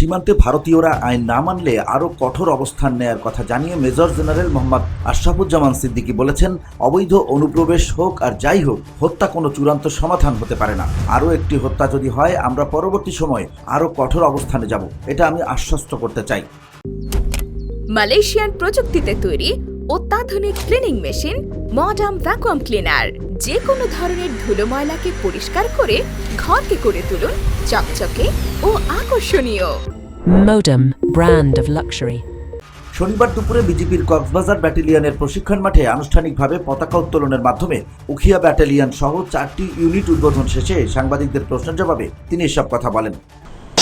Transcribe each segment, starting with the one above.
সীমান্তে ভারতীয়রা আইন না মানলে আরও কঠোর অবস্থান নেয়ার কথা জানিয়ে মেজর জেনারেল মোহাম্মদ আশরাফুজ্জামান সিদ্দিকী বলেছেন, অবৈধ অনুপ্রবেশ হোক আর যাই হোক, হত্যা কোনো চূড়ান্ত সমাধান হতে পারে না। আরও একটি হত্যা যদি হয়, আমরা পরবর্তী সময়ে আরও কঠোর অবস্থানে যাব, এটা আমি আশ্বস্ত করতে চাই। মালয়েশিয়ান প্রযুক্তিতে তৈরি অত্যাধুনিক cleaning machine modern vacuum cleaner যে কোনো ধরনের ধুলো ময়লাকে পরিষ্কার করে ঘরকে করে তুলুন চকচকে ও আকর্ষণীয়। Modem, brand of luxury. শনিবার দুপুরে বিজিবির কক্সবাজার ব্যাটালিয়নের প্রশিক্ষণ মাঠে আনুষ্ঠানিকভাবে পতাকা উত্তোলনের মাধ্যমে উখিয়া ব্যাটালিয়ন সহ 4টি ইউনিট উদ্বোধন শেষে সাংবাদিকদের প্রশ্নের জবাবে তিনি এসব কথা বলেন।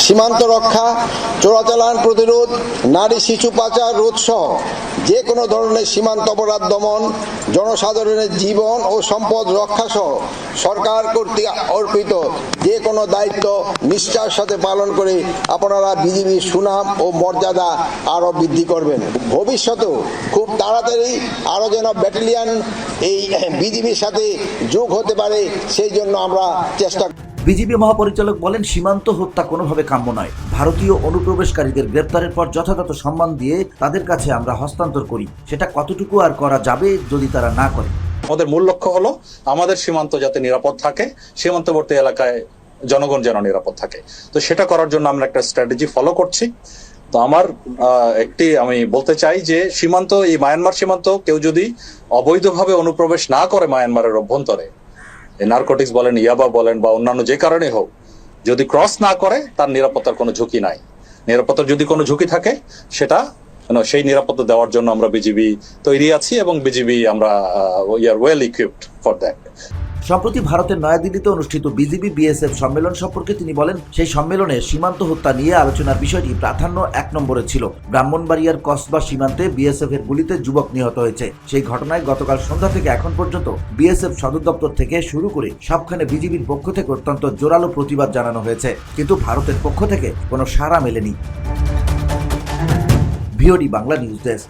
সীমান্ত রক্ষা, চোরাচালান প্রতিরোধ, নারী শিশু পাচার রোধ সহ যে কোনো ধরনের সীমান্ত অপরাধ দমন, জনসাধারণের জীবন ও সম্পদ রক্ষা সহ সরকার কর্তৃক অর্পিত যে কোনো দায়িত্ব নিষ্ঠার সাথে পালন করে আপনারা বিজিবির সুনাম ও মর্যাদা আরও বৃদ্ধি করবেন। ভবিষ্যতেও খুব তাড়াতাড়ি আরও যেন ব্যাটালিয়ন এই বিজিবির সাথে যোগ হতে পারে, সেই জন্য আমরা চেষ্টা। বিজিবি মহাপরিচালক বলেন, সীমান্ত হত্যা কোনোভাবে কাম্য নয়। ভারতীয় অনুপ্রবেশকারীদের গ্রেপ্তারের পর যথাযথ সম্মান দিয়ে তাদের কাছে আমরা হস্তান্তর করি। সেটা কতটুকু আর করা যাবে যদি তারা না করে। আমাদের মূল লক্ষ্য হলো আমাদের সীমান্ত যাতে নিরাপদ থাকে, সীমান্তবর্তী এলাকায় জনগণ যেন নিরাপদ থাকে। তো সেটা করার জন্য আমরা একটা স্ট্র্যাটেজি ফলো করছি। তো আমার আমি বলতে চাই যে সীমান্ত, এই মায়ানমার সীমান্ত কেউ যদি অবৈধভাবে অনুপ্রবেশ না করে মায়ানমারের অভ্যন্তরে, নার্কোটিক্স বলেন, ইয়াবা বলেন বা অন্যান্য যে কারণে হোক, যদি ক্রস না করে, তার নিরাপত্তার কোনো ঝুঁকি নাই। নিরাপত্তার যদি কোনো ঝুঁকি থাকে, সেটা সেই নিরাপত্তা দেওয়ার জন্য আমরা বিজিবি তৈরি আছি এবং বিজিবি আমরা we are well equipped for that. সম্প্রতি ভারতের নয়াদিল্লিতে অনুষ্ঠিত বিজিবি বিএসএফ সম্মেলন সম্পর্কে তিনি বলেন, সেই সম্মেলনে সীমান্ত হত্যা নিয়ে আলোচনার বিষয়টি প্রাধান্য 1 নম্বরে ছিল। ব্রাহ্মণবাড়িয়ার কসবা সীমান্তে বিএসএফ এর গুলিতে যুবক নিহত হয়েছে। সেই ঘটনায় গতকাল সন্ধ্যা থেকে এখন পর্যন্ত বিএসএফ সদর দপ্তর থেকে শুরু করে সবখানে বিজিবির পক্ষ থেকে অত্যন্ত জোরালো প্রতিবাদ জানানো হয়েছে, কিন্তু ভারতের পক্ষ থেকে কোনো সাড়া মেলেনি। VOD Bangla news desk.